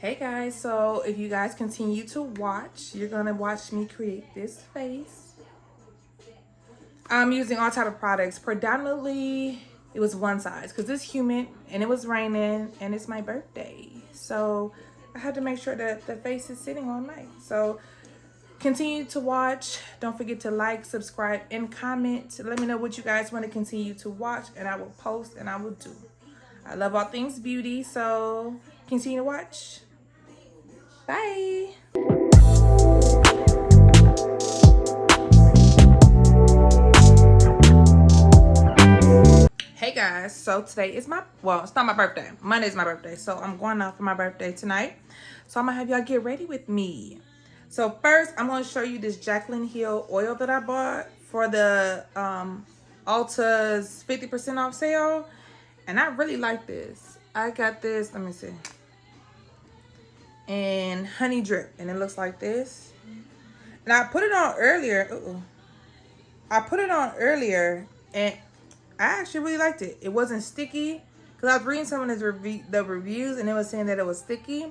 Hey guys, so if you guys continue to watch, you're gonna watch me create this face. I'm using all type of products. Predominantly, it was Onesize because it's humid and it was raining and it's my birthday. So I had to make sure that the face is sitting all night. So continue to watch. Don't forget to like, subscribe, and comment. Let me know what you guys want to continue to watch and I will post and I will do. I love all things beauty, so continue to watch. Bye. Hey guys, so today is it's not my birthday. Monday's my birthday. So I'm going out for my birthday tonight. So I'm gonna have y'all get ready with me. So first, I'm gonna show you this Jaclyn Hill oil that I bought for the Ulta's 50% off sale. And I really like this. I got this, let me see. And honey drip, and it looks like this. And I put it on earlier. I put it on earlier, and I actually really liked it. It wasn't sticky, because I was reading some of the reviews, and it was saying that it was sticky.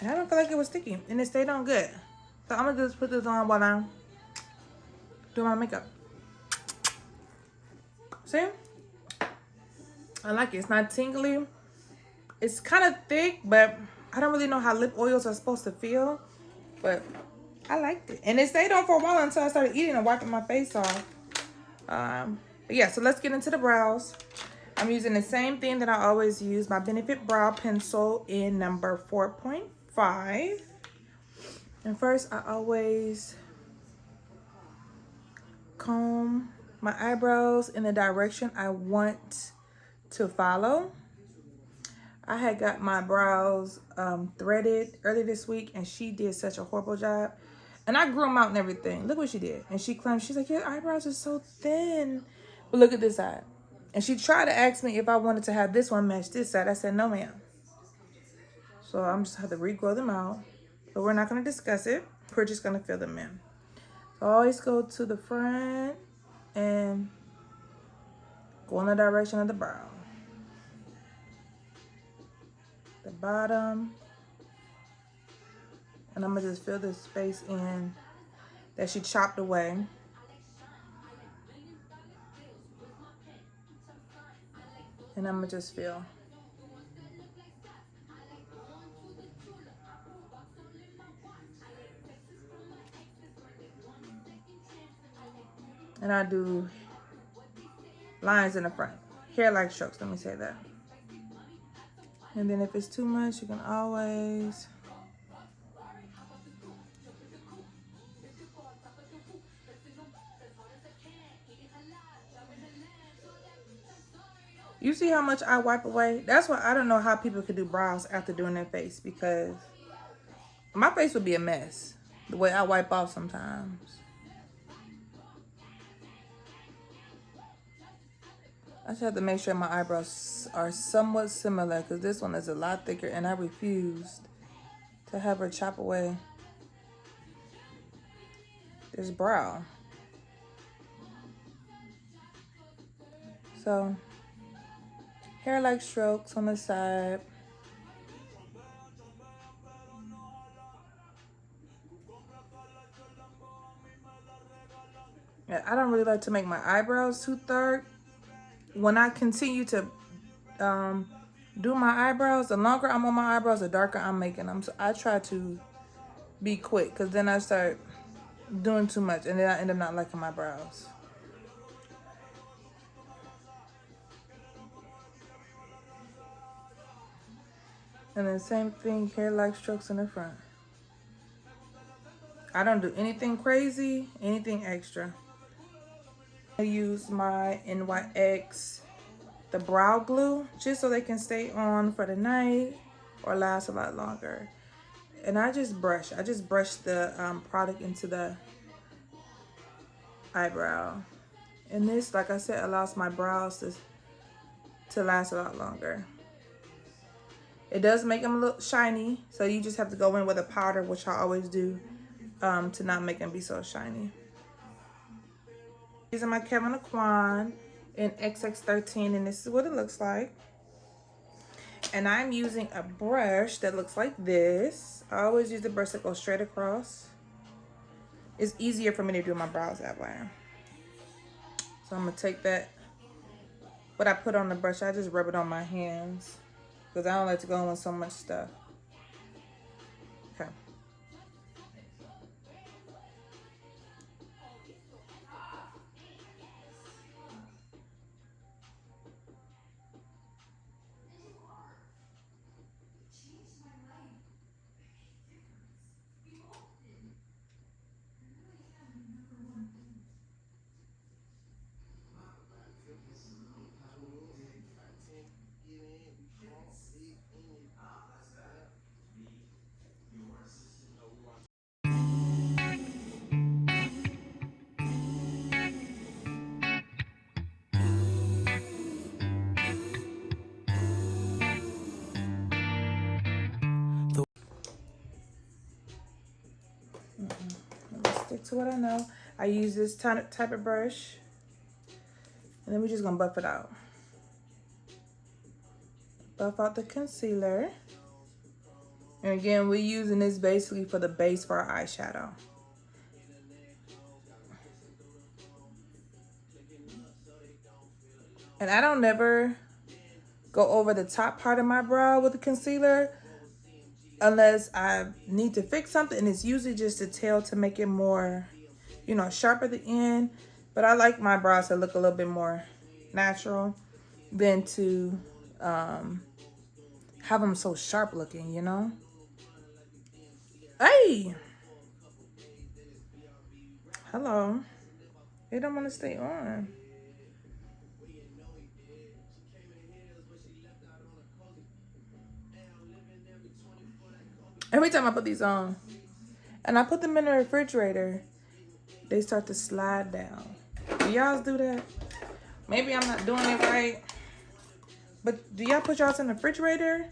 And I don't feel like it was sticky, and it stayed on good. So I'm gonna just put this on while I'm doing my makeup. See? I like it. It's not tingly. It's kind of thick, but I don't really know how lip oils are supposed to feel. But I liked it. And it stayed on for a while until I started eating and wiping my face off. But yeah, so let's get into the brows. I'm using the same thing that I always use, my Benefit Brow Pencil in number 4.5. And first, I always comb my eyebrows in the direction I want to follow. I had got my brows threaded earlier this week, and she did such a horrible job. And I grew them out and everything. Look what she did. And she claimed, she's like, your eyebrows are so thin. But look at this side. And she tried to ask me if I wanted to have this one match this side. I said, no, ma'am. So I'm just have to regrow them out. But we're not going to discuss it. We're just going to fill them in. So I always go to the front and go in the direction of the brow. The bottom. And I'm going to just fill this space in that she chopped away. And I'm going to just fill. And I do lines in the front. Hair-like strokes, let me say that. And then if it's too much, you can always you see how much I wipe away? That's why I don't know how people could do brows after doing their face, because my face would be a mess the way I wipe off sometimes. I just have to make sure my eyebrows are somewhat similar, because this one is a lot thicker and I refused to have her chop away this brow. So hair-like strokes on the side. Yeah, I don't really like to make my eyebrows too thick. When I continue to do my eyebrows, the longer I'm on my eyebrows, the darker I'm making them. So I try to be quick, because then I start doing too much and then I end up not liking my brows. And then same thing, hair-like strokes in the front. I don't do anything crazy, anything extra. I use my NYX, the brow glue, just so they can stay on for the night or last a lot longer. And I just brush the product into the eyebrow. And this, like I said, allows my brows to last a lot longer. It does make them look shiny, so you just have to go in with a powder, which I always do, to not make them be so shiny. These are my Kevin Aquan in XX13, and this is what it looks like. And I'm using a brush that looks like this. I always use the brush that goes straight across. It's easier for me to do my brows that way. So I'm gonna take that, what I put on the brush, I just rub it on my hands because I don't like to go in with so much stuff. Okay. Stick to what I know. I use this type of brush, and then we're just gonna buff it out. Buff out the concealer. And again, we're using this basically for the base for our eyeshadow. And I don't never go over the top part of my brow with the concealer unless I need to fix something, and it's usually just a tail to make it more, you know, sharp at the end. But I like my brows to look a little bit more natural than to have them so sharp looking, you know. Hey, hello. They don't want to stay on. Every time I put these on and I put them in the refrigerator, they start to slide down. Do y'all do that? Maybe I'm not doing it right. But do y'all put y'all in the refrigerator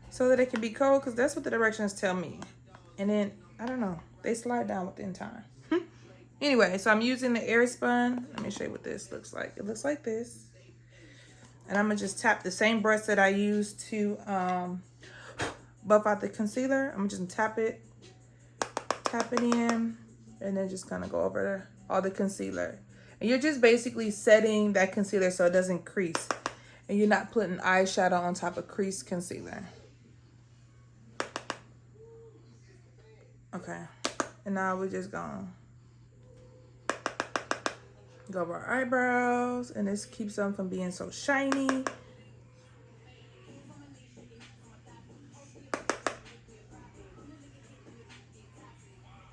so that it can be cold? Because that's what the directions tell me. And then, I don't know, they slide down within time. Anyway, so I'm using the air spun. Let me show you what this looks like. It looks like this. And I'm going to just tap the same brush that I used to buff out the concealer. I'm just going to tap it in, and then just kind of go over all the concealer. And you're just basically setting that concealer so it doesn't crease. And you're not putting eyeshadow on top of creased concealer. Okay. And now we're just going to go over our eyebrows. And this keeps them from being so shiny.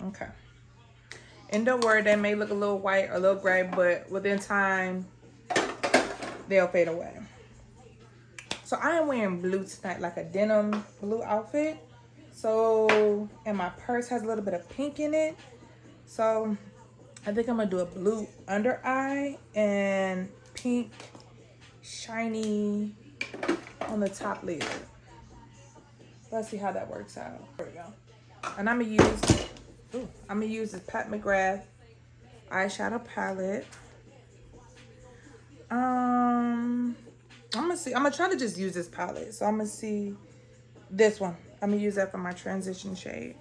Okay. And don't worry, they may look a little white or a little gray, but within time, they'll fade away. So I am wearing blue tonight, like a denim blue outfit. So, and my purse has a little bit of pink in it. So I think I'm gonna do a blue under eye and pink shiny on the top lid. Let's see how that works out. There we go. And I'm gonna use this Pat McGrath eyeshadow palette. I'm gonna see. I'm gonna try to just use this palette. So I'm gonna see this one. I'm gonna use that for my transition shade.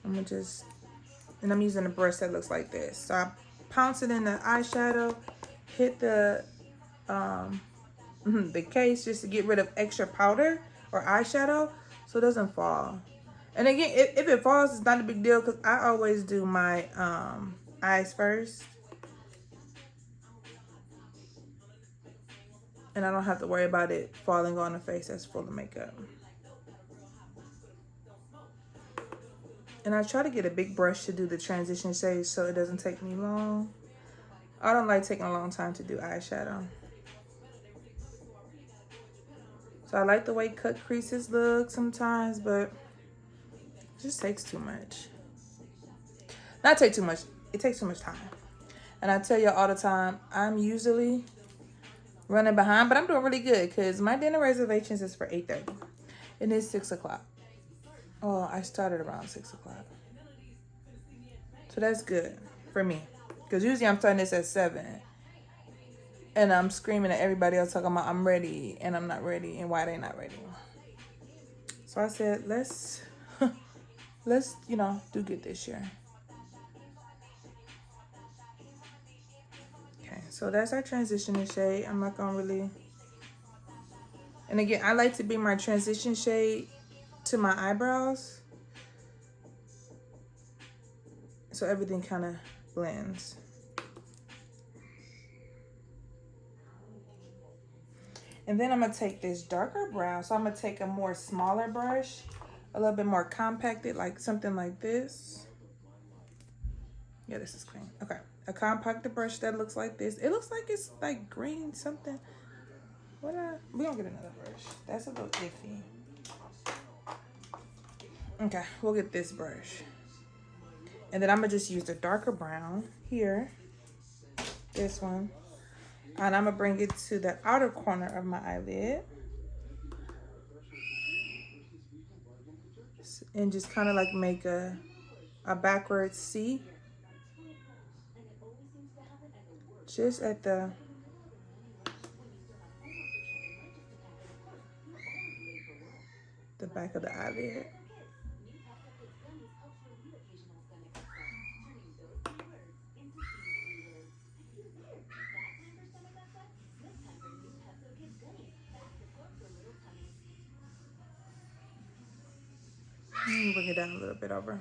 I'm using a brush that looks like this. So I pounce it in the eyeshadow, hit the case just to get rid of extra powder or eyeshadow so it doesn't fall. And again, if it falls, it's not a big deal because I always do my eyes first. And I don't have to worry about it falling on the face that's full of makeup. And I try to get a big brush to do the transition shade so it doesn't take me long. I don't like taking a long time to do eyeshadow. So I like the way cut creases look sometimes, but it just takes too much. Not take too much, it takes too much time. And I tell you all the time, I'm usually running behind, but I'm doing really good because my dinner reservations is for 8:30 and it's 6 o'clock. Oh, I started around 6 o'clock. So that's good for me because usually I'm starting this at 7. And I'm screaming at everybody else talking about I'm ready and I'm not ready and why they not ready. So I said, let's you know, do good this year. Okay, so that's our transition shade. I'm not gonna really, and again, I like to bring my transition shade to my eyebrows so everything kind of blends. And then I'm gonna take this darker brown. So I'm gonna take a more smaller brush, a little bit more compacted, like something like this. Yeah, this is clean. Okay, a compacted brush that looks like this. It looks like it's like green something. We don't get another brush. That's a little iffy. Okay, we'll get this brush. And then I'm gonna just use the darker brown here, this one. And I'm gonna bring it to the outer corner of my eyelid. And just kind of like make a backwards C. Just at the back of the eyelid. Bring it down a little bit over.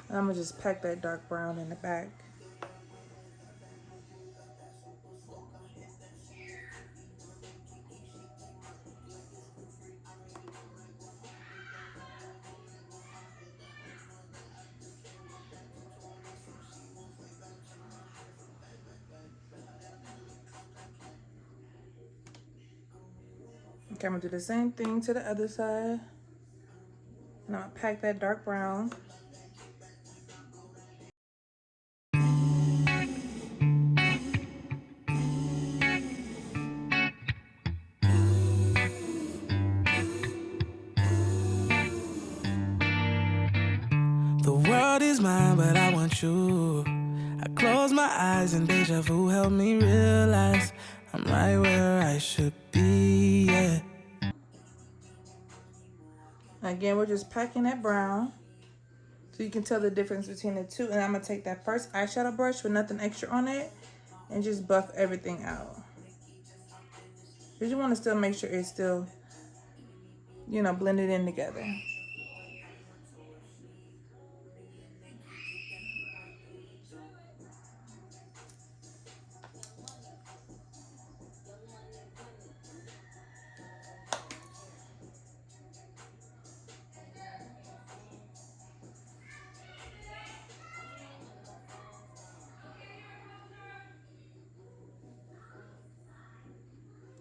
And I'm gonna just pack that dark brown in the back. Okay, I'm gonna do the same thing to the other side. And I'm gonna pack that dark brown. The world is mine, but I want you. I close my eyes and deja vu helped me realize I'm right where I should be, yeah. Again, we're just packing that brown so you can tell the difference between the two. And I'm gonna take that first eyeshadow brush with nothing extra on it and just buff everything out. Because you want to still make sure it's still, you know, blended in together.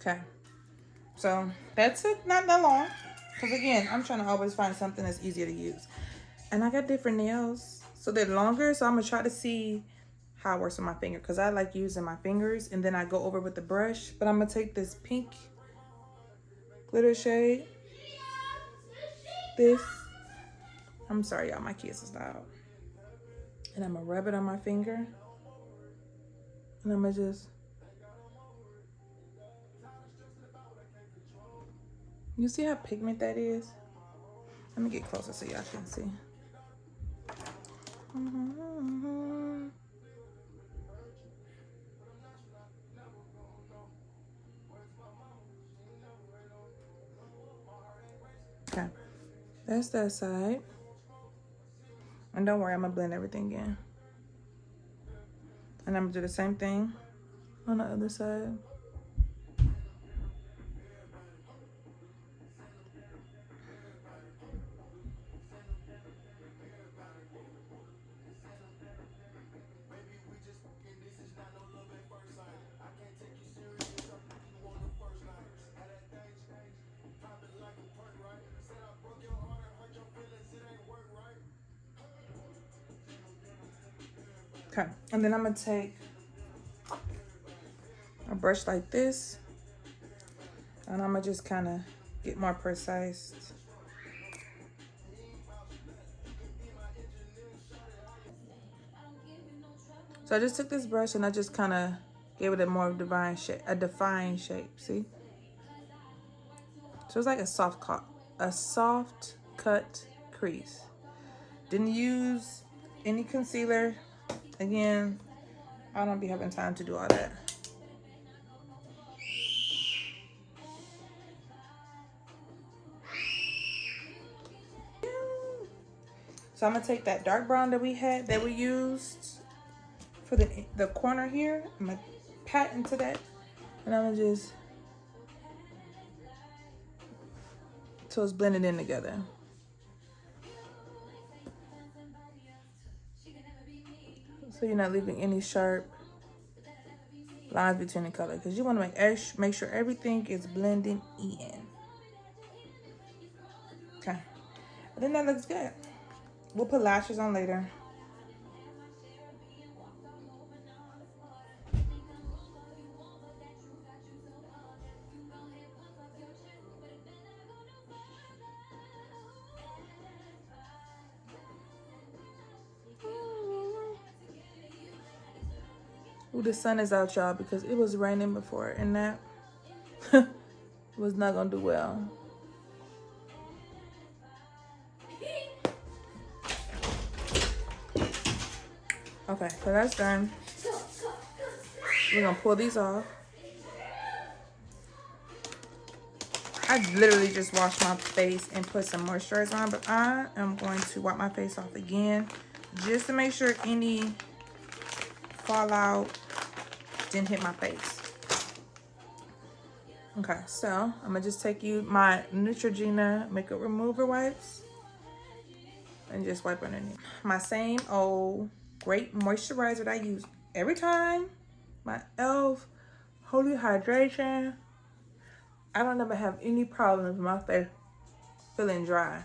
Okay, so that's it, not that long. Because again, I'm trying to always find something that's easier to use. And I got different nails, so they're longer. So I'm gonna try to see how it works with my finger. Because I like using my fingers and then I go over with the brush. But I'm gonna take this pink glitter shade. This. I'm sorry, y'all, my kids is loud. And I'm gonna rub it on my finger. And I'm gonna just, you see how pigment that is? Let me get closer so y'all can see. Okay, that's that side. And don't worry, I'm gonna blend everything in. And I'm gonna do the same thing on the other side. Okay, and then I'm gonna take a brush like this And I'm gonna just kind of get more precise. So I just took this brush and I just kind of gave it a more defined shape. See? So it's like a soft cut crease. Didn't use any concealer. Again, I don't be having time to do all that. So I'm gonna take that dark brown that we used for the corner here. I'm gonna pat into that, and I'm gonna just so it's blended in together. So you're not leaving any sharp lines between the color, because you want to make sure everything is blending in. Okay, I think that looks good. We'll put lashes on later. Ooh, the sun is out, y'all, because it was raining before, and that was not gonna do well. Okay, so that's done. We're gonna pull these off. I literally just washed my face and put some moisturizer on, but I am going to wipe my face off again just to make sure any fallout didn't hit my face. Okay, so I'm gonna just take my Neutrogena makeup remover wipes and just wipe underneath. My same old great moisturizer that I use every time. My e.l.f. Holy Hydration. I don't ever have any problems with my face feeling dry.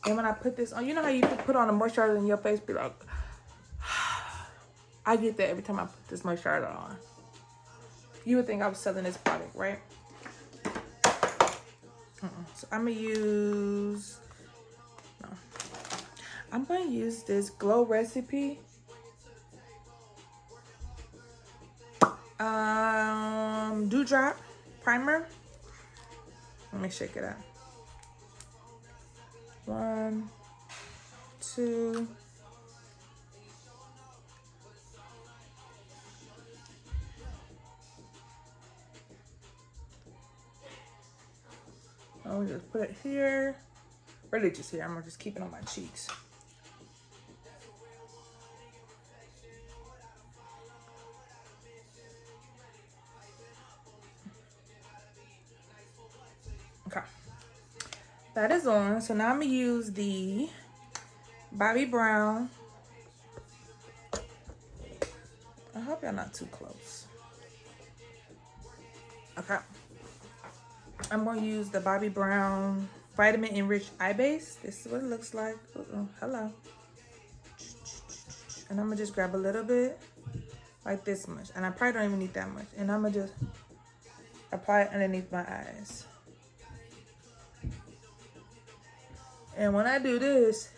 And when I put this on, you know how you put on a moisturizer and your face be like, I get that every time I put this moisturizer on. You would think I was selling this product, right? So I'm gonna use, I'm gonna use this Glow Recipe Dewdrop Primer. Let me shake it out. 1, 2. I'll just put it here. Really just here. I'm gonna just keep it on my cheeks. Okay. That is on. So now I'm gonna use the Bobbi Brown. I hope y'all not too close. Okay. I'm gonna use the Bobbi Brown Vitamin Enriched Eye Base. This is what it looks like. Hello. And I'm gonna just grab a little bit, like this much. And I probably don't even need that much. And I'm gonna just apply it underneath my eyes. And when I do this,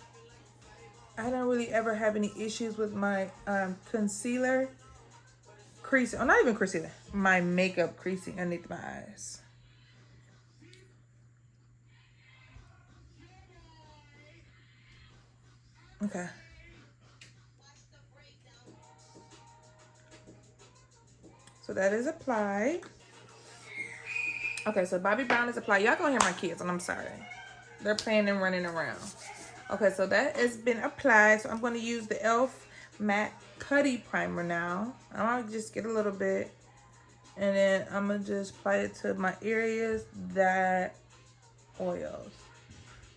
I don't really ever have any issues with my concealer creasing. Oh, not even concealer. My makeup creasing underneath my eyes. Okay. So that is applied. Okay, so Bobbi Brown is applied. Y'all gonna hear my kids, and I'm sorry. They're playing and running around. Okay, so that has been applied. So I'm going to use the e.l.f. Matte Putty Primer now. I'm going to just get a little bit. And then I'm going to just apply it to my areas that oils.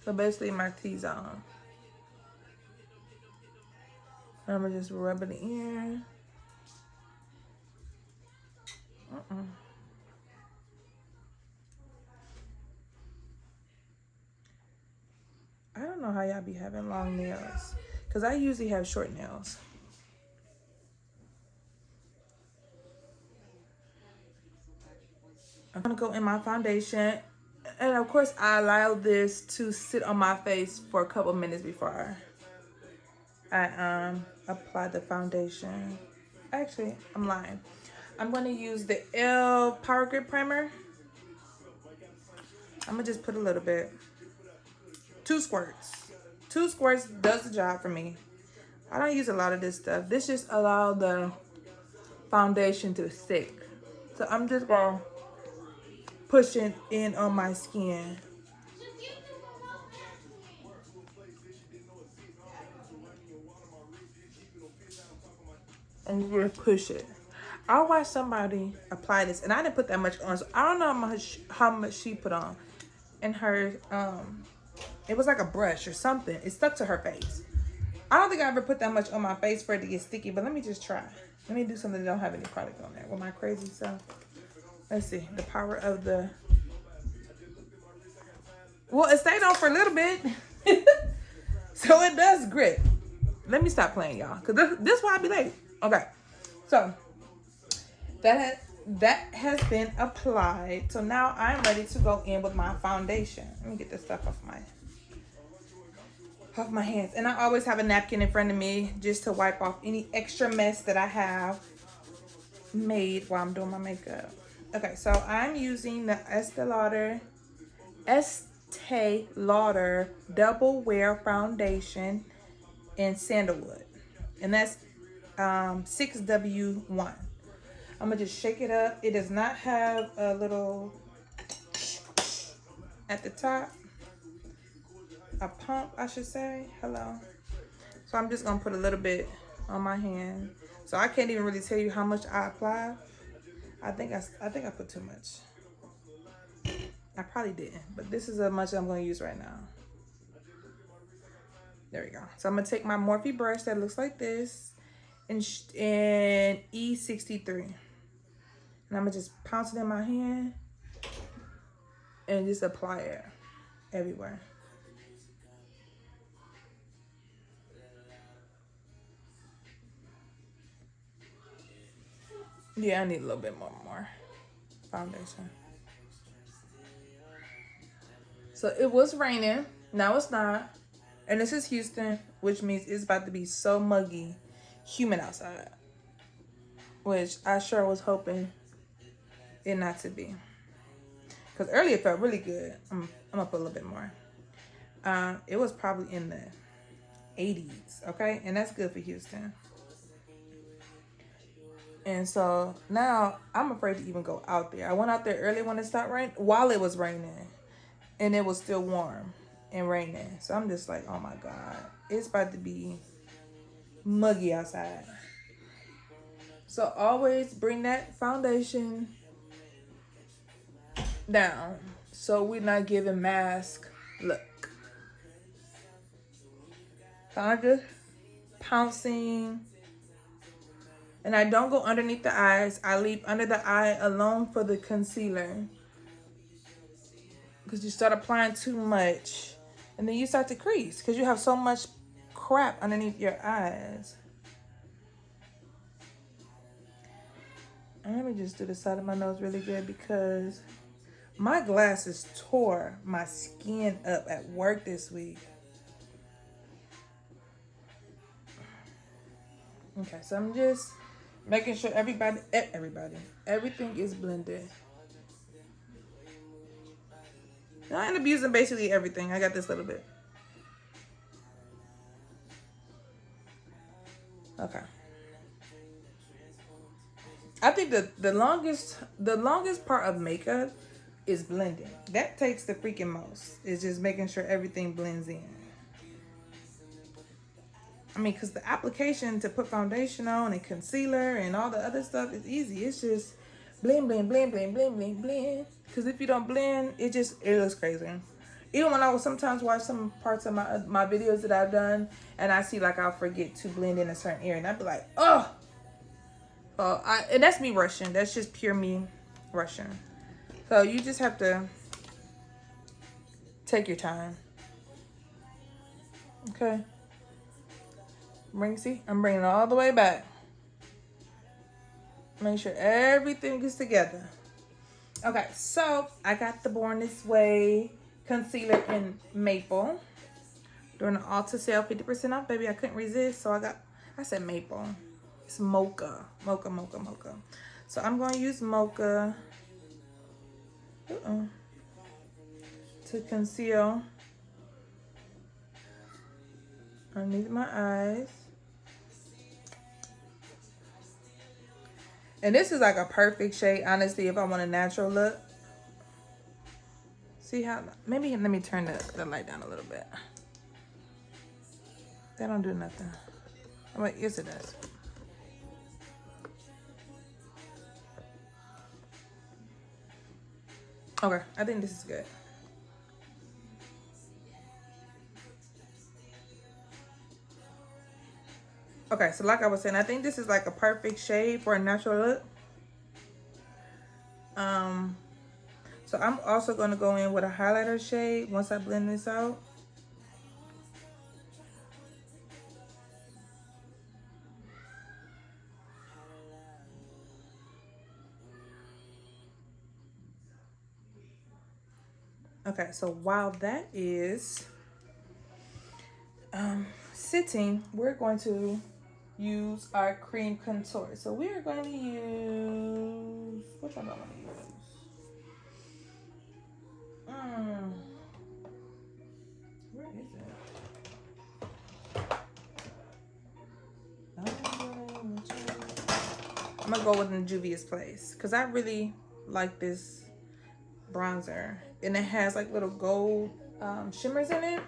So basically my T-zone. I'm going to just rub it in. long nails because I usually have short nails. I'm gonna go in my foundation, and of course I allow this to sit on my face for a couple minutes before I apply the foundation. Actually, I'm lying. I'm gonna use the Power Grip Primer. I'm gonna just put a little bit. 2 squirts. 2 squirts does the job for me. I don't use a lot of this stuff. This just allows the foundation to stick. So I'm just gonna push it in on my skin. And just push it. I watched somebody apply this, and I didn't put that much on, so I don't know how much she put on. And her, it was like a brush or something. It stuck to her face. I don't think I ever put that much on my face for it to get sticky, but let me just try. Let me do something that don't have any product on there with my crazy self. Let's see, the power of the, well, it stayed on for a little bit. So it does grip. Let me stop playing, y'all, because this is why I be late. Okay, so that has been applied. So now I'm ready to go in with my foundation. Let me get this stuff off my hands. And I always have a napkin in front of me just to wipe off any extra mess that I have made while I'm doing my makeup. Okay, so I'm using the Estee Lauder Double Wear Foundation in Sandalwood. And that's 6W1. I'm gonna just shake it up. It does not have a little at the top, a pump, I should say. Hello. So I'm just gonna put a little bit on my hand. So I can't even really tell you how much I apply. I think I put too much. I probably didn't, but this is how much I'm gonna use right now. There we go. So I'm gonna take my Morphe brush that looks like this, and E63, and I'm gonna just pounce it in my hand and just apply it everywhere. Yeah, I need a little bit more foundation. So it was raining. Now it's not. And this is Houston, which means it's about to be so muggy, humid outside. Which I sure was hoping it not to be. Because earlier it felt really good. I'm going to put a little bit more. It was probably in the 80s, okay? And that's good for Houston. And so now I'm afraid to even go out there. I went out there earlier when it stopped raining, while it was raining. And it was still warm and raining. So I'm just like, oh my God. It's about to be muggy outside. So always bring that foundation down so we're not giving mask look. So I'm just pouncing. And I don't go underneath the eyes. I leave under the eye alone for the concealer. Because you start applying too much. And then you start to crease. Because you have so much crap underneath your eyes. And let me just do the side of my nose really good. Because my glasses tore my skin up at work this week. Okay, so I'm just making sure everything is blended. Now I end up using basically everything. I got this little bit. Okay. I think the longest part of makeup is blending. That takes the freaking most. It's just making sure everything blends in. I mean, because the application to put foundation on and concealer and all the other stuff is easy. It's just blend, blend, blend, blend, blend, blend, blend. Because if you don't blend, it looks crazy. Even when I will sometimes watch some parts of my videos that I've done, and I see like I'll forget to blend in a certain area, and I'd be like, oh. And that's me rushing. That's just pure me rushing. So you just have to take your time. Okay. I'm bringing it all the way back. Make sure everything is together. Okay, so I got the Born This Way concealer in maple during the Ulta sale, 50% off, baby. I couldn't resist, so I said maple. It's mocha. So I'm going to use mocha to conceal underneath my eyes. And this is like a perfect shade, honestly, if I want a natural look. See how, maybe let me turn the light down a little bit. That don't do nothing. Oh, wait, yes it does. Okay, I think this is good. Okay, so like I was saying, I think this is like a perfect shade for a natural look. So I'm also going to go in with a highlighter shade once I blend this out. Okay, so while that is sitting, we're going to use our cream contour. So we are going to use, which one do I want to use? Where is it? I'm gonna go with Juvia's Place because I really like this bronzer, and it has like little gold shimmers in it.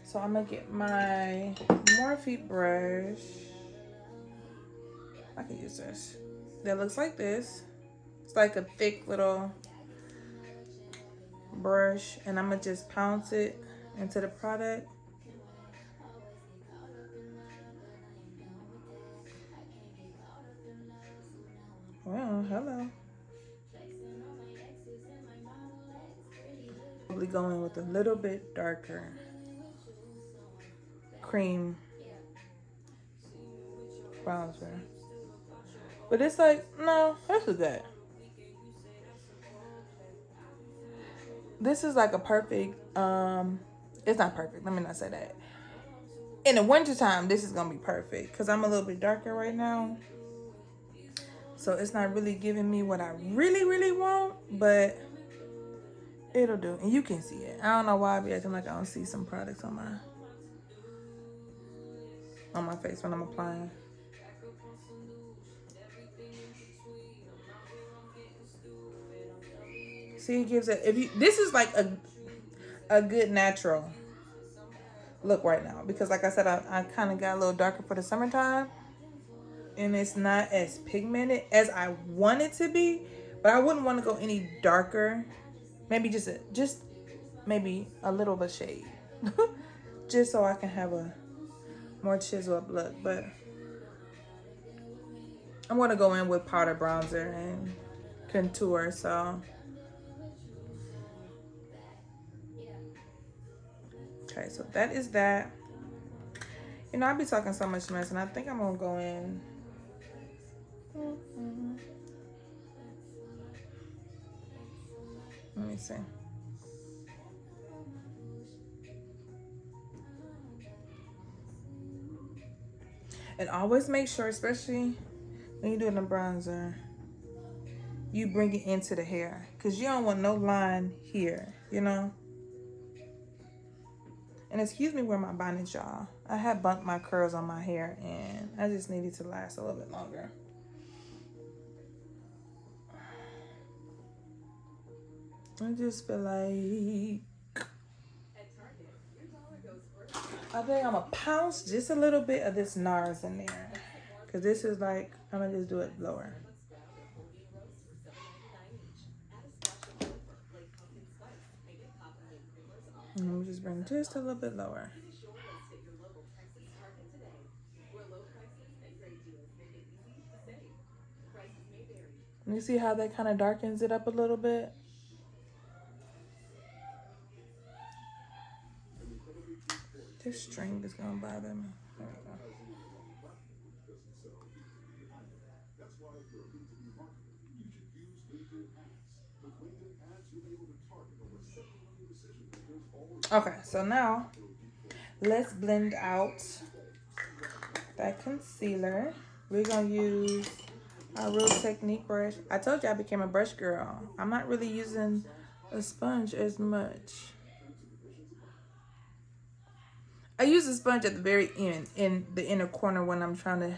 So I'm gonna get my Morphe brush. I can use this. That looks like this. It's like a thick little brush, and I'm gonna just pounce it into the product. Well, hello. Probably going with a little bit darker cream bronzer. But it's like, no, this is good. This is like a perfect, it's not perfect. Let me not say that. In the wintertime, this is going to be perfect because I'm a little bit darker right now. So it's not really giving me what I really, really want, but it'll do. And you can see it. I don't know why I be acting like I don't see some products on my face when I'm applying. See, it gives it, this is like a good natural look right now because like I said, I kind of got a little darker for the summertime, and it's not as pigmented as I want it to be, but I wouldn't want to go any darker. Maybe just maybe a little of a shade just so I can have a more chisel up look. But I'm going to go in with powder bronzer and contour. So okay, so that is that. You know, I be talking so much mess, and I think I'm gonna go in. Let me see. And always make sure, especially when you're doing the bronzer, you bring it into the hair, because you don't want no line here, you know? And excuse me where my bonnet, y'all. I had bumped my curls on my hair, and I just needed to last a little bit longer. I just feel like I think I'm gonna pounce just a little bit of this Nars in there, because this is like, I'm gonna just do it lower. And I'm just bring just a little bit lower. You see how that kind of darkens it up a little bit? this string is gonna bother me. There we go. Okay, so now let's blend out that concealer. We're gonna use our Real Technique brush. I told you I became a brush girl. I'm not really using a sponge as much. I use a sponge at the very end, in the inner corner when I'm trying to,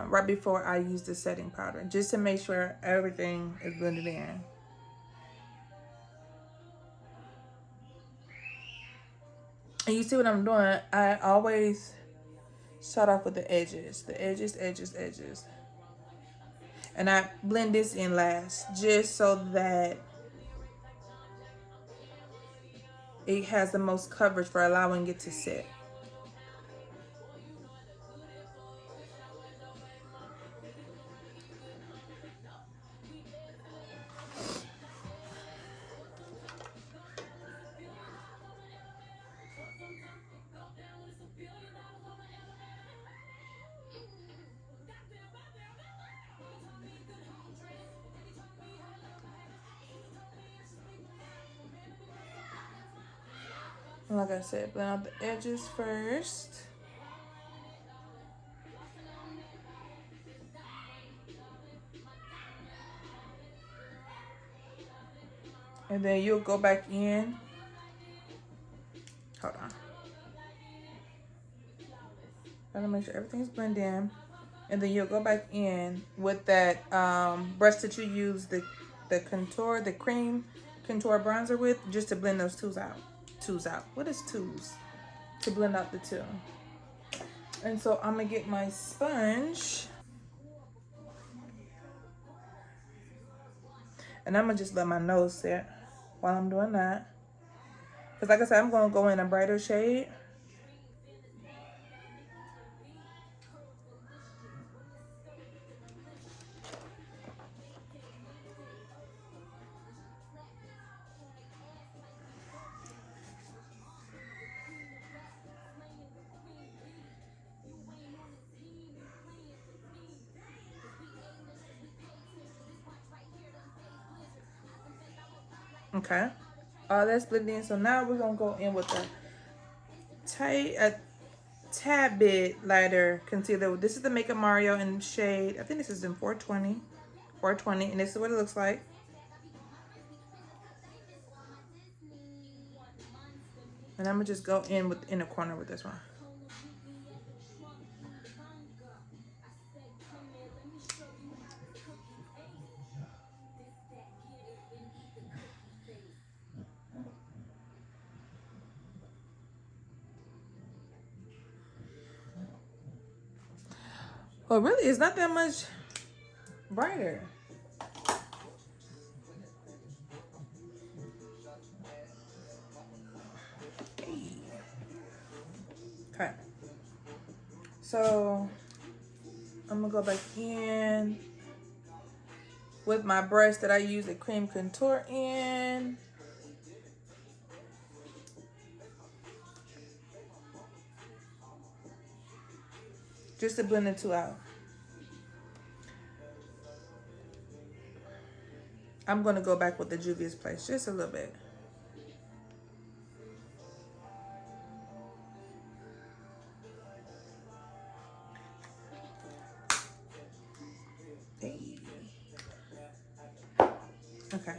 right before I use the setting powder, just to make sure everything is blended in. And you see what I'm doing? I always start off with the edges, edges. And I blend this in last, just so that it has the most coverage for allowing it to set. And like I said, blend out the edges first. And then you'll go back in. Hold on. Gotta make sure everything's blended in. And then you'll go back in with that brush that you use the contour, the cream contour bronzer with, just to blend those twos out. What is twos? To blend out the two. And so I'm gonna get my sponge. And I'm gonna just let my nose set while I'm doing that. Because like I said, I'm gonna go in a brighter shade. Okay. That's blended in. So now we're gonna go in with a tad bit lighter concealer. This is the Makeup Mario in shade, I think this is in 420, and this is what it looks like. And I'm gonna just go in with in the corner with this one. Well, really, it's not that much brighter. Okay. So I'm gonna go back in with my brush that I use the cream contour in. Just to blend the two out. I'm gonna go back with the Juvia's Place just a little bit. Okay.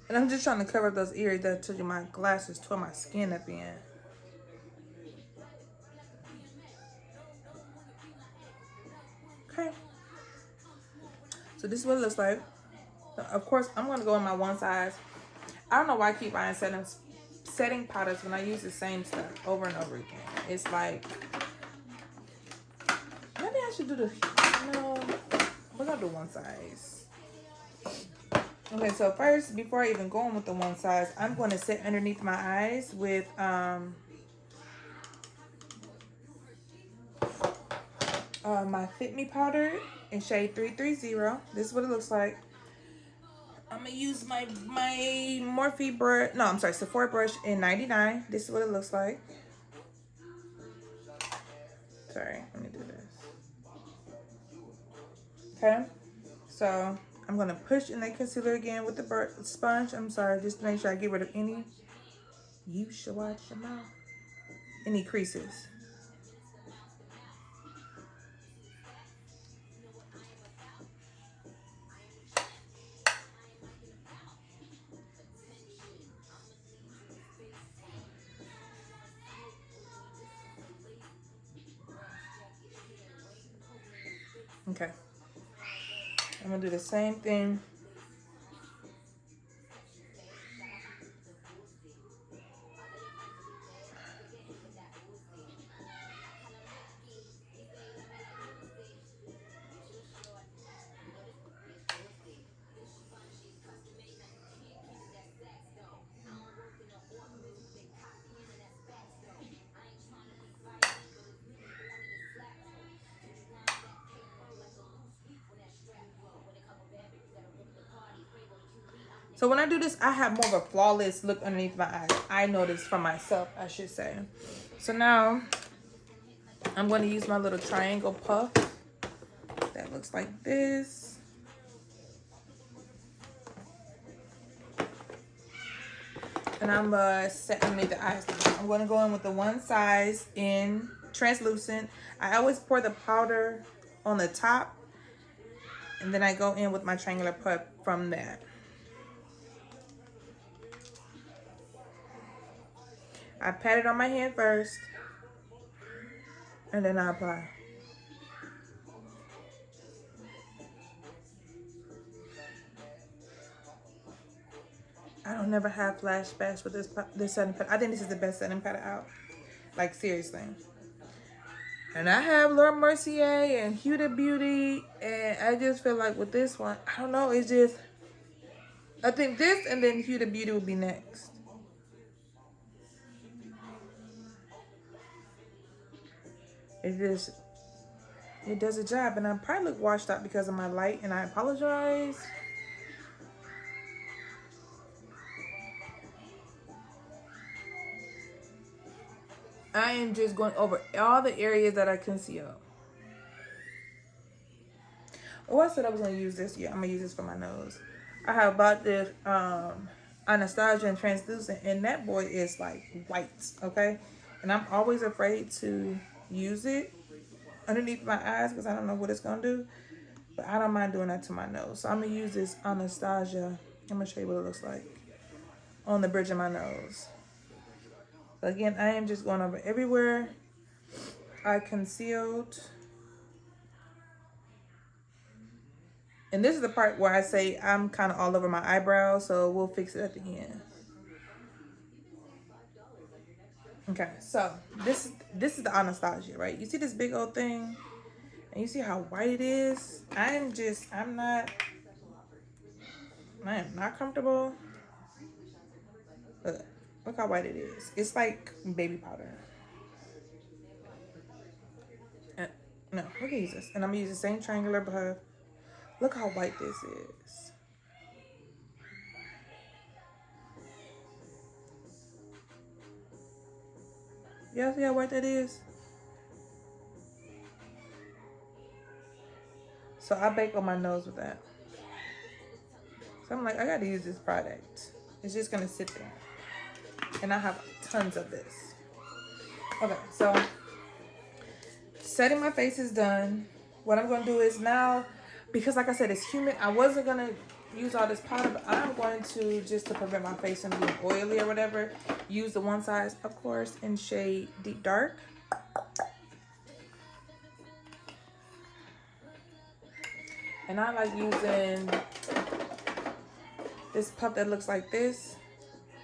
And I'm just trying to cover up those ears that I told you my glasses tore my skin up in. So this is what it looks like. Of course, I'm going to go in my one size. I don't know why I keep buying setting powders when I use the same stuff over and over again. It's like, maybe I should do the, no, we're going to do one size. Okay, so first, before I even go on with the one size, I'm going to set underneath my eyes with my Fit Me powder in shade 330. This is what it looks like. I'm going to use my Morphe brush, no, I'm sorry, Sephora brush in 99. This is what it looks like. Sorry, let me do this. Okay, so I'm going to push in that concealer again with the sponge. I'm sorry, just to make sure I get rid of any, you should watch your mouth, any creases. Okay, I'm gonna do the same thing. So when I do this, I have more of a flawless look underneath my eyes. I noticed for myself, I should say. So now I'm going to use my little triangle puff that looks like this. And I'm set underneath the eyes. I'm going to go in with the one size in translucent. I always pour the powder on the top, and then I go in with my triangular puff from that. I pat it on my hand first, and then I apply. I don't never have flashbacks with this setting powder. I think this is the best setting powder out. Like, seriously. And I have Laura Mercier and Huda Beauty, and I just feel like with this one, I don't know, it's just, I think this and then Huda Beauty will be next. It does a job, and I probably look washed out because of my light, and I apologize. I am just going over all the areas that I conceal. Oh, I said I was going to use this. Yeah, I'm going to use this for my nose. I have bought this Anastasia and translucent, and that boy is like white, okay? And I'm always afraid to use it underneath my eyes because I don't know what it's going to do. But I don't mind doing that to my nose. So I'm going to use this Anastasia. I'm going to show you what it looks like on the bridge of my nose. So again, I am just going over everywhere I concealed. And this is the part where I say I'm kind of all over my eyebrows, so we'll fix it at the end. Okay, so this is the Anastasia, right? You see this big old thing? And you see how white it is? I am not comfortable. Look how white it is. It's like baby powder. No, look at this. And I'm going to use the same triangular puff. Look how white this is. Y'all see how white that is? So I bake on my nose with that. So I'm like, I gotta use this product. It's just gonna sit there. And I have tons of this. Okay, so setting my face is done. What I'm gonna do is now, because like I said, it's humid, I wasn't gonna use all this powder, but I'm going to, just to prevent my face from being oily or whatever, use the one size, of course, in shade Deep Dark. And I like using this puff that looks like this.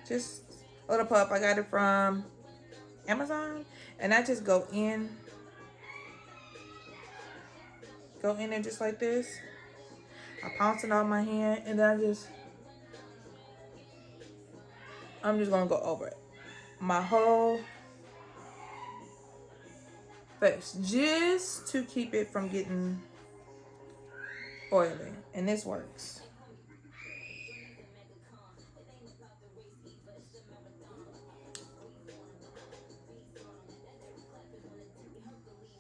Just a little puff. I got it from Amazon. And I just go in there just like this. I pounce it on my hand, and then I'm just gonna go over it. My whole face, just to keep it from getting oily. And this works.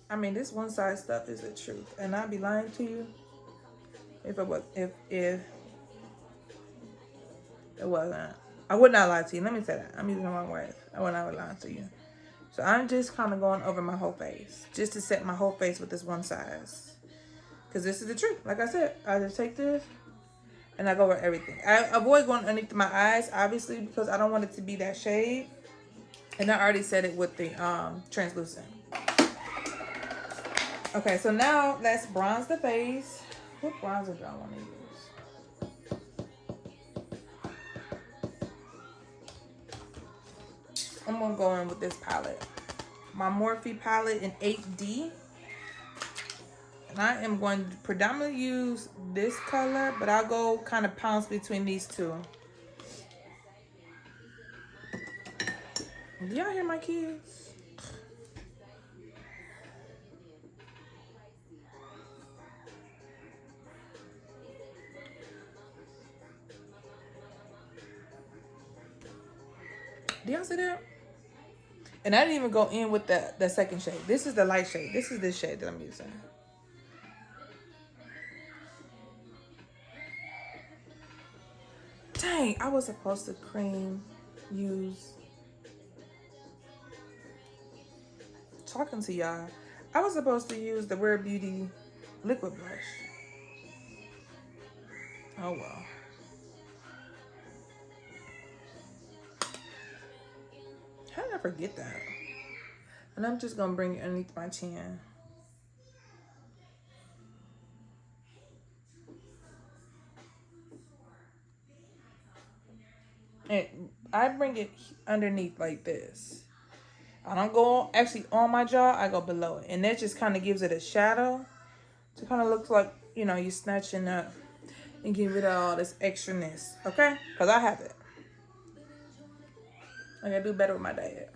I mean, this one side stuff is the truth, and I'd be lying to you if it wasn't. I would not lie to you. Let me say that. I'm using the wrong words. I would not lie to you. So I'm just kind of going over my whole face, just to set my whole face with this one size, because this is the truth. Like I said, I just take this and I go over everything. I avoid going underneath my eyes, obviously, because I don't want it to be that shade. And I already said it with the translucent. Okay, so now let's bronze the face. What bronzer do I want to use? I'm going to go in with this palette. My Morphe palette in 8D. And I am going to predominantly use this color, but I'll go kind of pounce between these two. Do y'all hear my kids? Do y'all see that? And I didn't even go in with the second shade. This is the light shade. This is this shade that I'm using. Dang, I was supposed to use. Talking to y'all. I was supposed to use the Rare Beauty liquid brush. Oh well. How did I forget that? And I'm just gonna bring it underneath my chin. And I bring it underneath like this. I don't go actually on my jaw, I go below it. And that just kind of gives it a shadow. So it kind of looks like, you know, you're snatching up and getting rid of all this extraness. Okay? Because I have it. I gotta do better with my diet.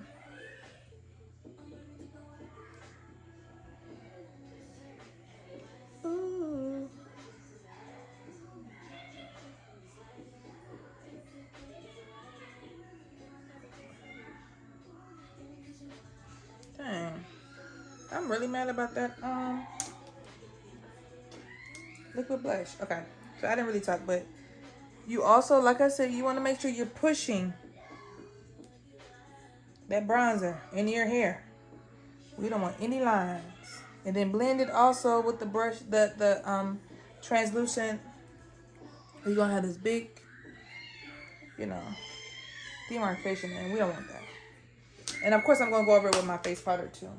Ooh. Dang. I'm really mad about that liquid blush. Okay. So I didn't really talk, but you also, like I said, you want to make sure you're pushing that bronzer into your hair. We don't want any lines. And then blend it also with the brush, the translucent. You're gonna have this big, you know, demarcation, and we don't want that. And of course, I'm gonna go over it with my face powder too.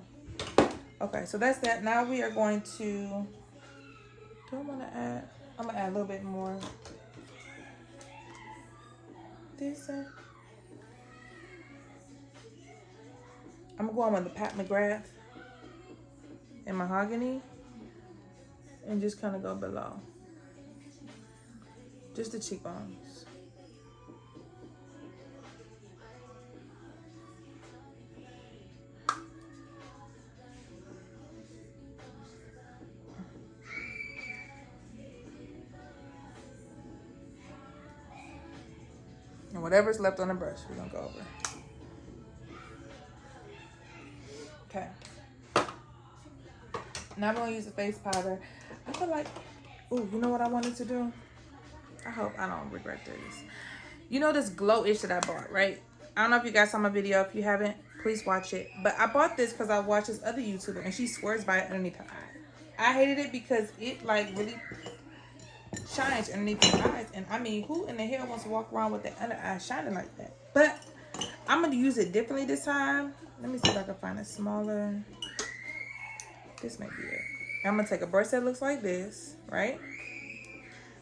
Okay, so that's that. Now we are going to. Do I want to add? I'm gonna add a little bit more. This. I'm going with the Pat McGrath and Mahogany, and just kind of go below. Just the cheekbones. And whatever's left on the brush, we're gonna go over. Okay. Now I'm gonna use the face powder. I feel like, ooh, you know what I wanted to do? I hope I don't regret this. You know this glow-ish that I bought, right? I don't know if you guys saw my video. If you haven't, please watch it. But I bought this because I watched this other YouTuber and she swears by it underneath her eye. I hated it because it like really shines underneath your eyes. And I mean, who in the hell wants to walk around with the under eye shining like that? But I'm going to use it differently this time. Let me see if I can find a smaller. This may be it. I'm going to take a brush that looks like this, right?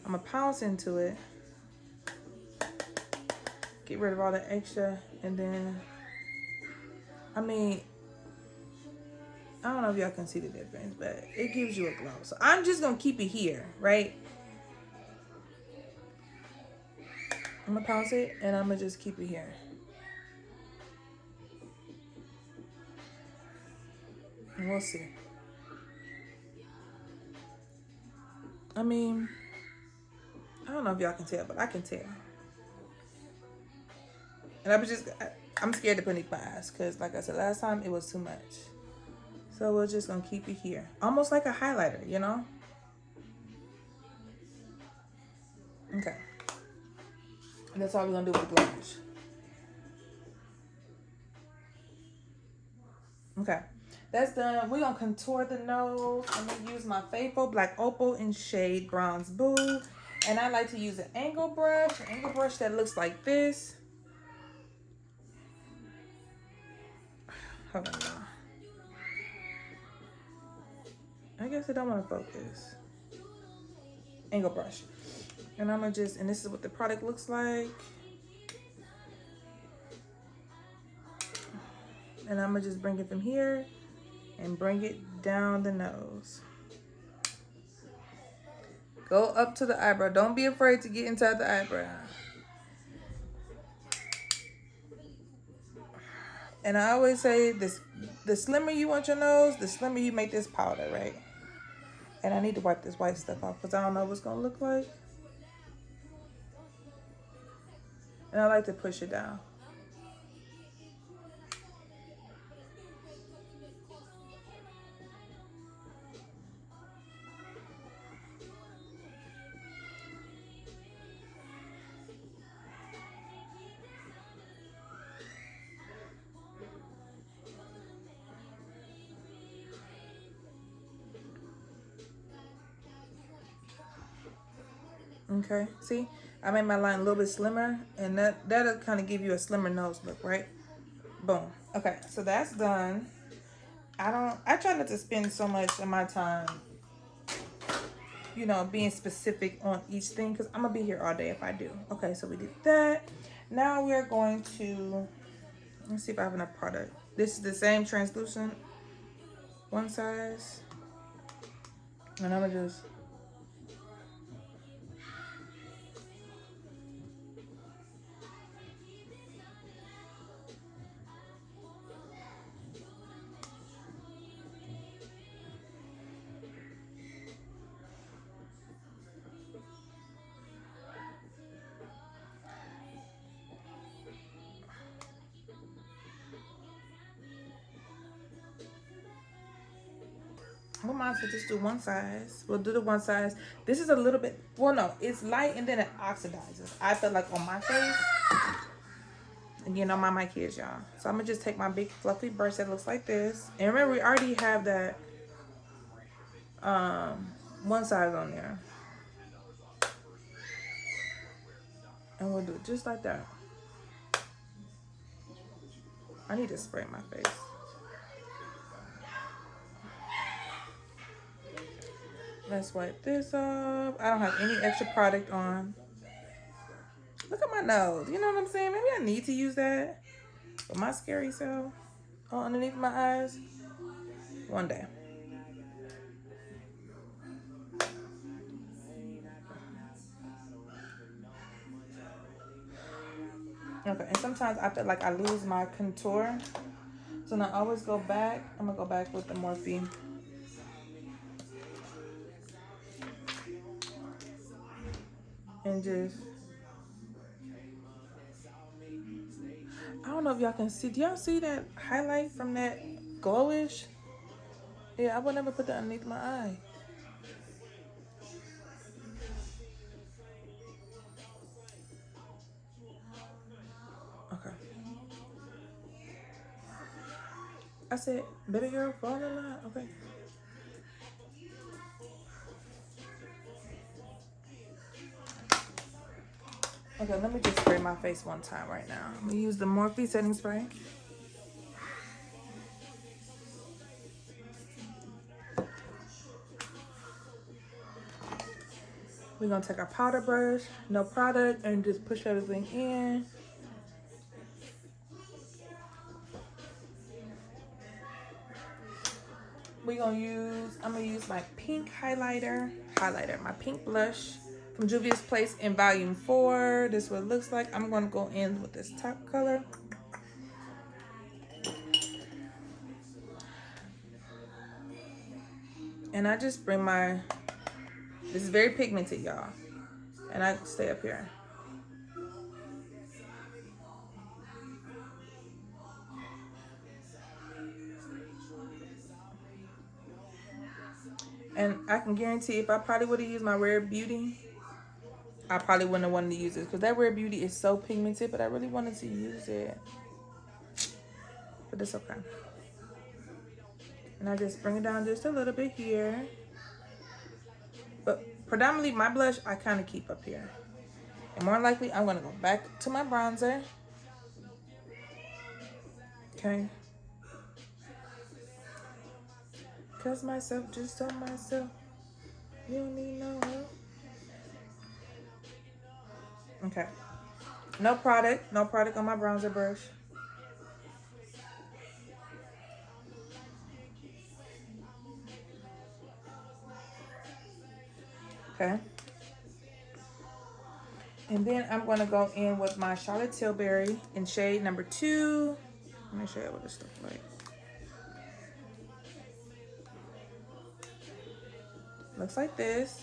I'm gonna pounce into it, get rid of all the extra, and then, I mean, I don't know if y'all can see the difference, but it gives you a glow. So I'm just gonna keep it here, right? I'm gonna pounce it and I'm gonna just keep it here. And we'll see. I mean, I don't know if y'all can tell, but I can tell. And I'm scared to put it in my eyes because, like I said last time, it was too much. So we're just gonna keep it here. Almost like a highlighter, you know? Okay. And that's all we're gonna do with the blush. Okay. That's done. We're gonna contour the nose. I'm gonna use my Faithful Black Opal in shade Bronze Boo. And I like to use an angle brush that looks like this. Hold on, y'all. I guess I don't want to focus. Angle brush. And I'm gonna just, and this is what the product looks like. And I'm gonna just bring it from here and bring it down the nose. Go up to the eyebrow. Don't be afraid to get inside the eyebrow. And I always say this, the slimmer you want your nose, the slimmer you make this powder, right? And I need to wipe this white stuff off because I don't know what it's gonna look like. And I like to push it down. Okay, see? I made my line a little bit slimmer, and that'll kind of give you a slimmer nose look, right? Boom. Okay, so that's done. I try not to spend so much of my time, you know, being specific on each thing, because I'm gonna be here all day if I do. Okay, so we did that. Now we're going to, let's see if I have enough product. This is the same translucent one size. And I'm gonna just, I don't mind to just do one size. We'll do the one size. This is a little bit, well, no, it's light and then it oxidizes. I feel like on my face, again, on my kids, y'all. So I'm gonna just take my big fluffy brush that looks like this. And remember, we already have that one size on there. And we'll do it just like that. I need to spray my face. Let's wipe this off. I don't have any extra product on. Look at my nose. You know what I'm saying? Maybe I need to use that for my scary self. Oh, underneath my eyes. One day. Okay, and sometimes I feel like I lose my contour. So now I always go back. I'm gonna go back with the Morphe. And just, I don't know if y'all can see. Do y'all see that highlight from that glowish? Yeah, I would never put that underneath my eye. Okay. I said, baby girl, fall in line. Okay. Okay, let me just spray my face one time right now. I'm gonna use the Morphe setting spray. We're gonna take our powder brush, no product, and just push everything in. I'm gonna use my pink highlighter, my pink blush from Juvia's Place in volume 4. This is what it looks like. I'm gonna go in with this top color. And I just bring this is very pigmented, y'all. And I stay up here. And I can guarantee if I probably would have used my Rare Beauty, I probably wouldn't have wanted to use it. Because that Rare Beauty is so pigmented, but I really wanted to use it. But it's okay. And I just bring it down just a little bit here. But predominantly my blush, I kind of keep up here. And more likely, I'm going to go back to my bronzer. Okay. Cause myself, just on myself. You don't need no help. Okay. No product on my bronzer brush. Okay. And then I'm going to go in with my Charlotte Tilbury in shade number 2. Let me show you what this looks like. Looks like this.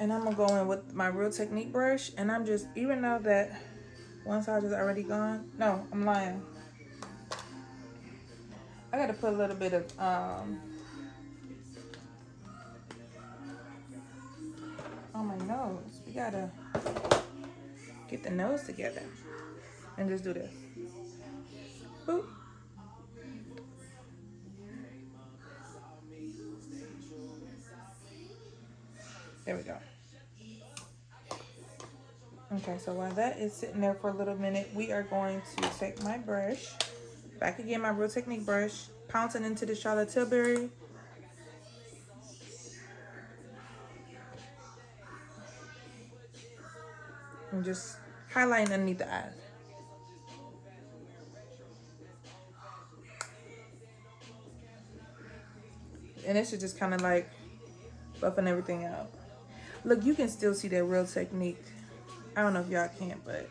And I'm going to go in with my Real Technique brush. And I'm just, even though that one side is already gone. No, I'm lying. I got to put a little bit of, on my nose. We got to get the nose together. And just do this. Boop. There we go. Okay, so while that is sitting there for a little minute, we are going to take my brush, back again, my Real Technique brush, pouncing into the Charlotte Tilbury. And just highlighting underneath the eyes. And this is just kind of like buffing everything out. Look, you can still see that Real Technique. I don't know if y'all can, but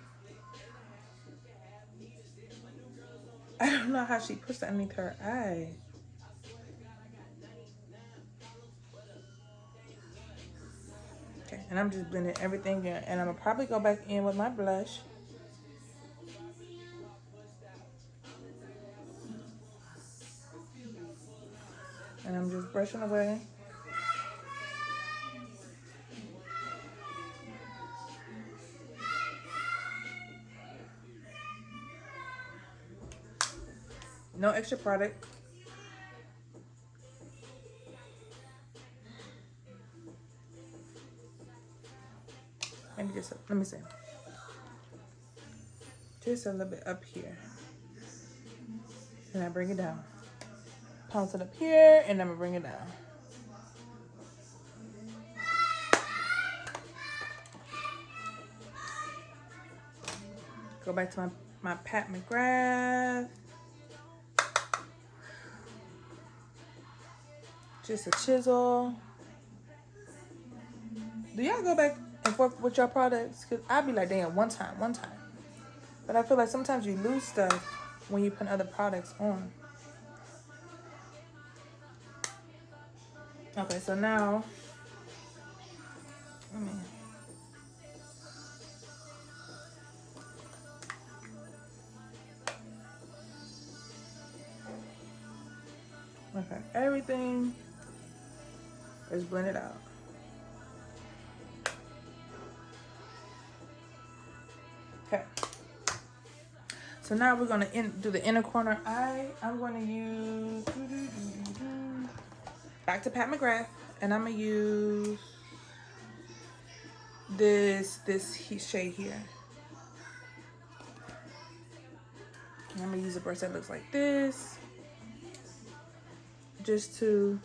I don't know how she puts that underneath her eye. Okay, and I'm just blending everything in. And I'm gonna probably go back in with my blush. And I'm just brushing away. No extra product. Maybe just, let me see. Just a little bit up here. And I bring it down. Pounce it up here, and I'm gonna bring it down. Go back to my Pat McGrath. Just a chisel. Do y'all go back and forth with your products? Because I'd be like, damn, one time. But I feel like sometimes you lose stuff when you put other products on. Okay, so now, okay, everything is blended out. Okay. So now we're gonna do the inner corner eye. I'm gonna use back to Pat McGrath, and I'm gonna use this shade here. And I'm gonna use a brush that looks like this, just to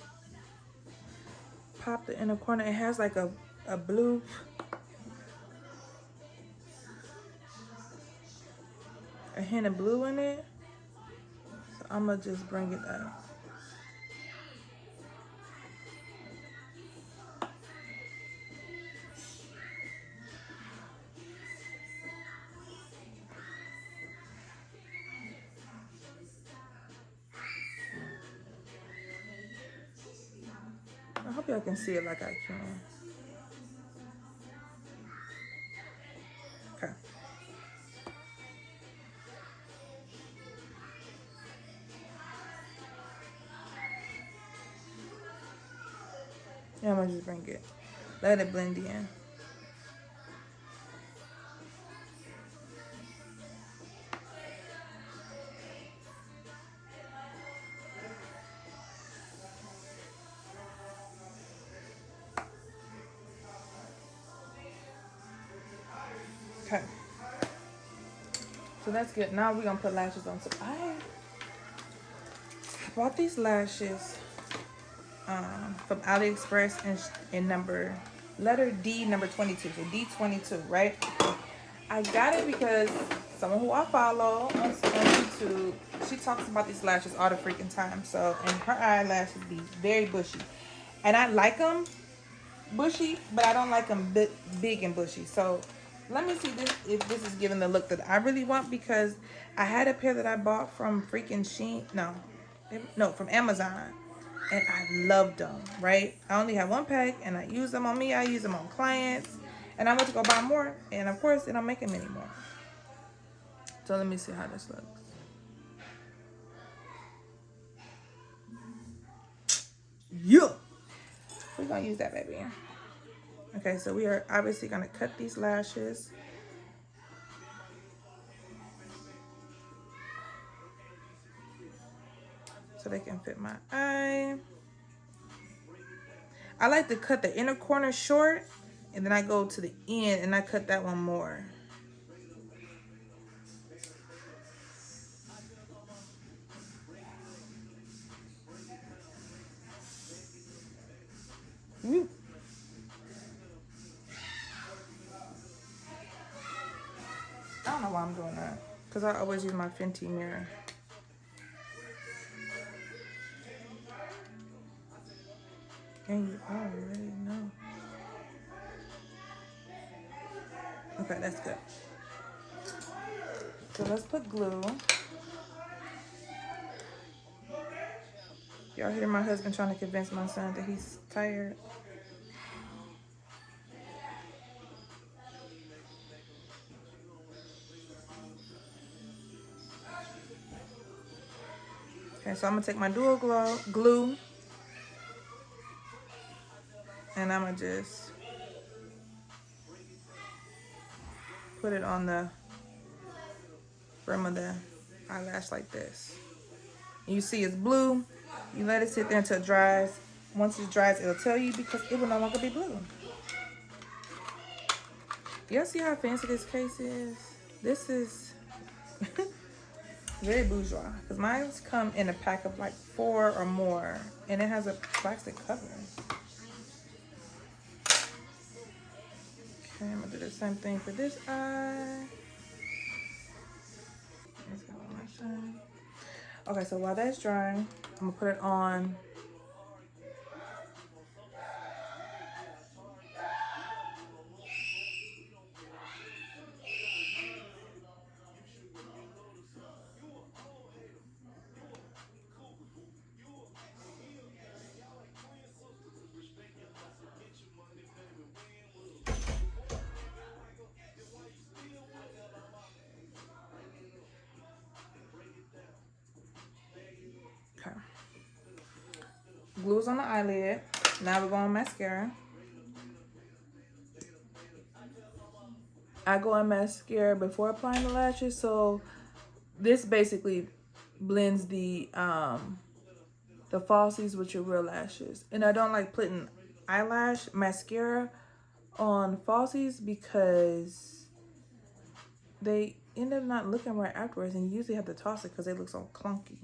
pop the inner corner. It has like a blue, a hint of blue in it. So I'm gonna just bring it up. I hope y'all can see it like I can. Okay. Yeah, I'm gonna just bring it. Let it blend in. Okay. So that's good. Now we're gonna put lashes on. So I bought these lashes from AliExpress in letter D number 22. So D22, right? I got it because someone who I follow on YouTube, she talks about these lashes all the freaking time. So, and her eyelashes be very bushy. And I like them bushy, but I don't like them big and bushy. So let me see if this is giving the look that I really want, because I had a pair that I bought from freaking from Amazon, and I loved them, right? I only have one pack, and I use them on me, I use them on clients, and I went to go buy more, and of course they don't make them anymore. So let me see how this looks. Yeah, we're gonna use that, baby. Okay, so we are obviously gonna cut these lashes. So they can fit my eye. I like to cut the inner corner short, and then I go to the end and I cut that one more. Woo. I don't know why I'm doing that, because I always use my Fenty mirror. And you already know. Okay, that's good. So let's put glue. Y'all hear my husband trying to convince my son that he's tired? Okay, so I'm gonna take my dual glue, and I'm gonna just put it on the brim of the eyelash like this. You see it's blue. You let it sit there until it dries. Once it dries, it'll tell you, because it will no longer be blue. Y'all see how fancy this case is? This is very bourgeois, because mine come in a pack of like 4 or more, and it has a plastic cover. Okay, I'm gonna do the same thing for this eye. Let's go on my side. Okay, so while that's drying, I'm gonna put it on. Okay. Glue's on the eyelid. Now we're going mascara. I go on mascara before applying the lashes, so this basically blends the falsies with your real lashes. And I don't like putting eyelash mascara on falsies because they end up not looking right afterwards, and you usually have to toss it because they look so clunky.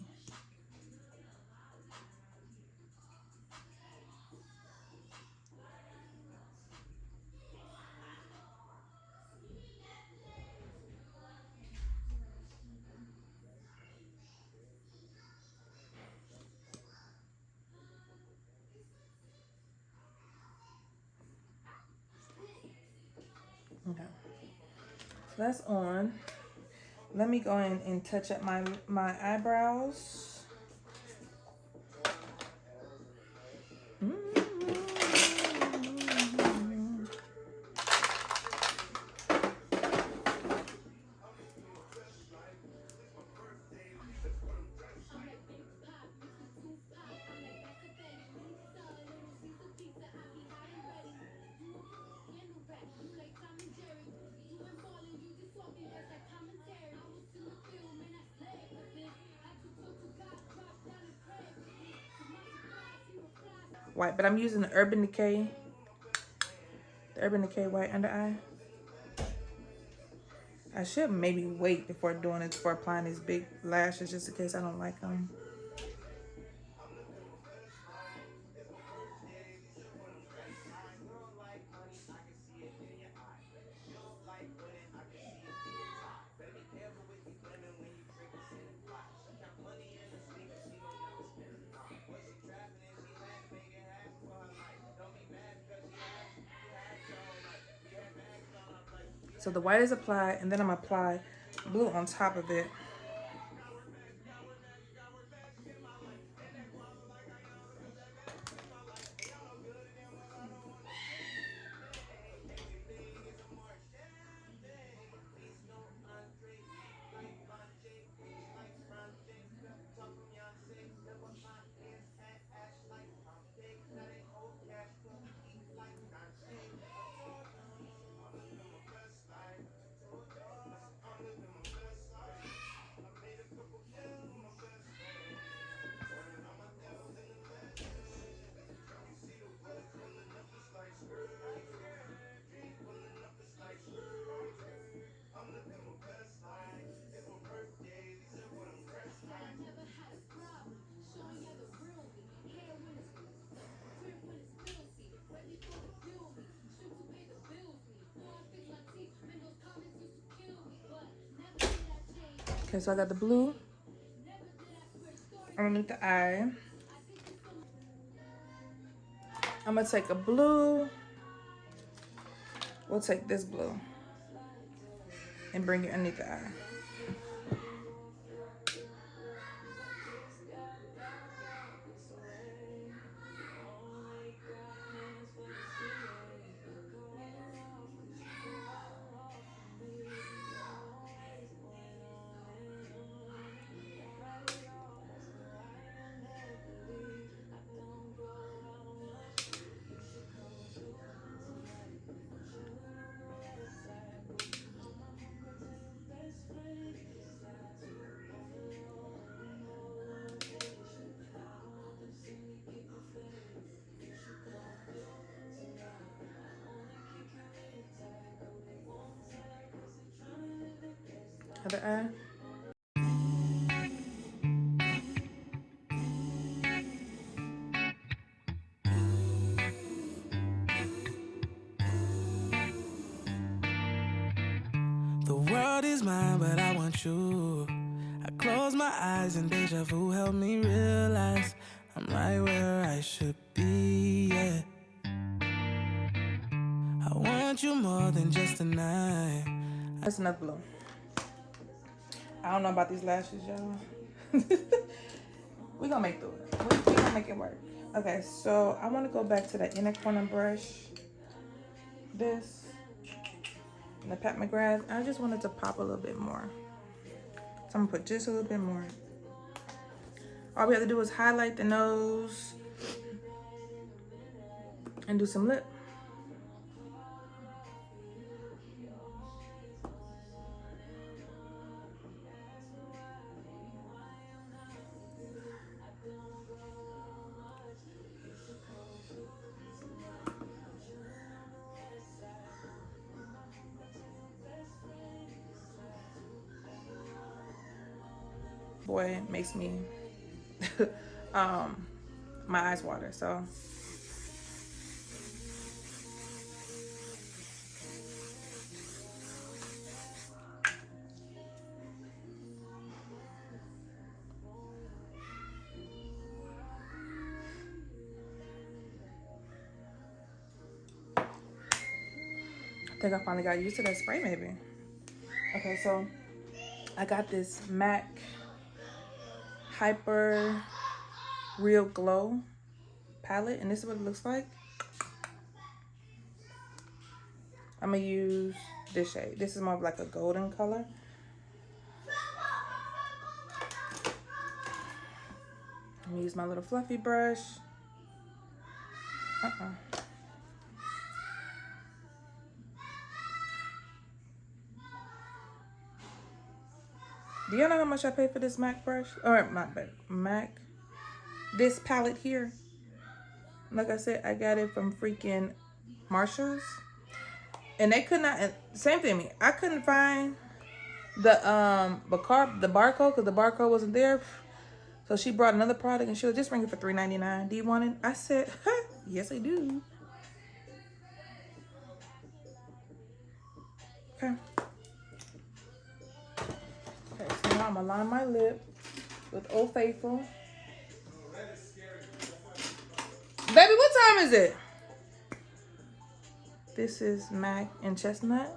So that's on. Let me go in and touch up my eyebrows. White, but I'm using the Urban Decay white under eye. I should maybe wait before doing it, before applying these big lashes, just in case I don't like them. So the white is applied, and then I'm gonna apply blue on top of it. Okay, so I got the blue underneath the eye. I'm gonna take a blue. We'll take this blue and bring it underneath the eye. Other eye. The world is mine, but I want you. I close my eyes and deja vu help me realize I'm right where I should be, yeah. I want you more than just a night. That's enough blue. I don't know about these lashes, y'all. We're gonna make through it. We're gonna make it work. Okay, so I want to go back to the inner corner brush. This. And the Pat McGrath. I just wanted to pop a little bit more. So I'm gonna put just a little bit more. All we have to do is highlight the nose and do some lip. Boy, it makes me my eyes water. So I think I finally got used to that spray maybe. Okay, so I got this MAC Hyper Real Glow palette, and this is what it looks like. I'm gonna use this shade. This is more of like a golden color. I'm gonna use my little fluffy brush. Do y'all know how much I paid for this MAC brush? Or MAC. This palette here. Like I said, I got it from freaking Marshalls. And they could not, same thing me. I couldn't find the barcode because the barcode wasn't there. So she brought another product and she was just bring it for $3.99. Do you want it? I said, yes, I do. Okay. Okay, so now I'm gonna line my lip with Old Faithful. Baby, what time is it? This is MAC and Chestnut.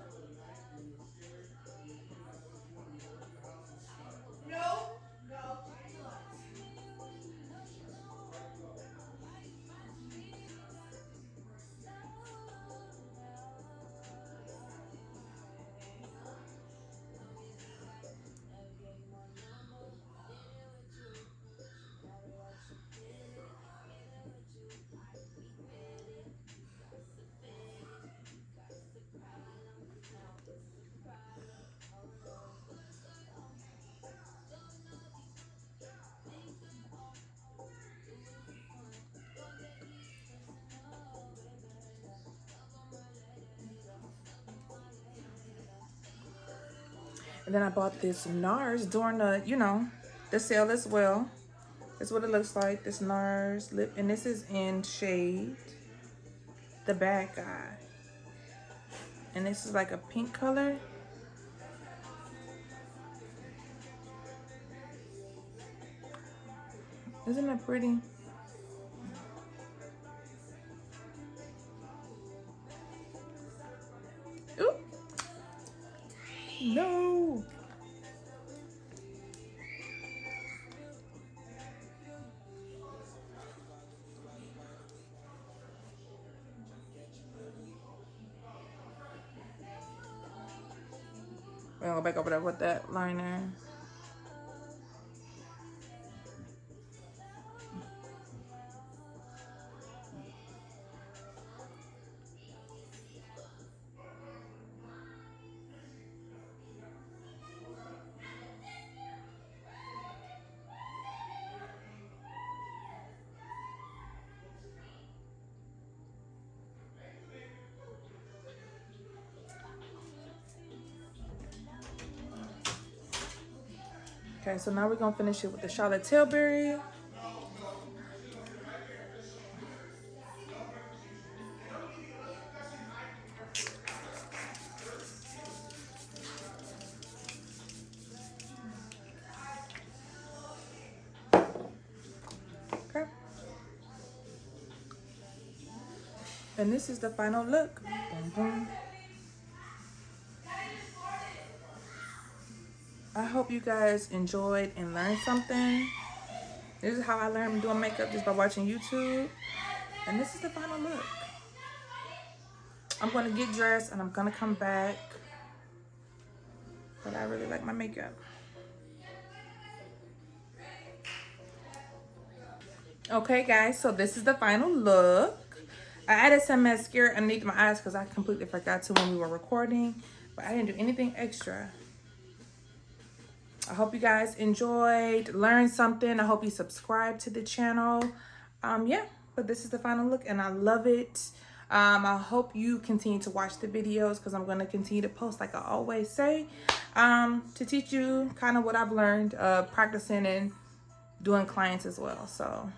And then I bought this Nars during the, the sale as well. That's what it looks like, this Nars lip. And this is in shade The Bad Guy. And this is like a pink color. Isn't that pretty? Ooh. No. We're gonna go back over there with that liner. Okay, so now we're gonna finish it with the Charlotte Tilbury. Okay. And this is the final look. Boom, boom. I hope you guys enjoyed and learned something. This is how I learned doing makeup, just by watching YouTube. And this is the final look. I'm gonna get dressed and I'm gonna come back. But I really like my makeup. Okay guys, so this is the final look. I added some mascara underneath my eyes because I completely forgot to when we were recording. But I didn't do anything extra. I hope you guys enjoyed, learned something. I hope you subscribe to the channel. Yeah, but this is the final look and I love it. I hope you continue to watch the videos because I'm going to continue to post like I always say, to teach you kind of what I've learned practicing and doing clients as well. So